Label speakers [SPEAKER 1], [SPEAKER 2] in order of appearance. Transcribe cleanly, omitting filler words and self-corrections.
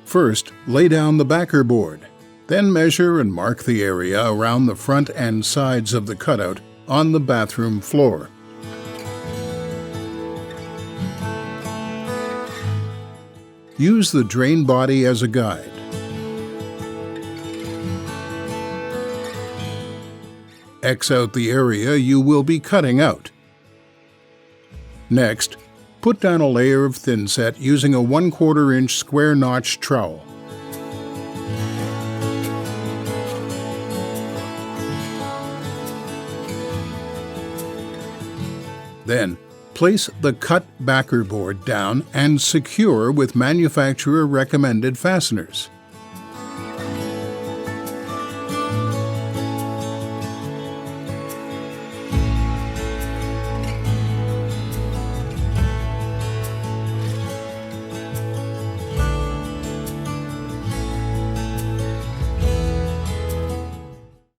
[SPEAKER 1] First, lay down the backer board. Then measure and mark the area around the front and sides of the cutout on the bathroom floor. Use the drain body as a guide. X out the area you will be cutting out. Next, put down a layer of thinset using a 1/4 inch square notch trowel. Then, place the cut backer board down and secure with manufacturer recommended fasteners.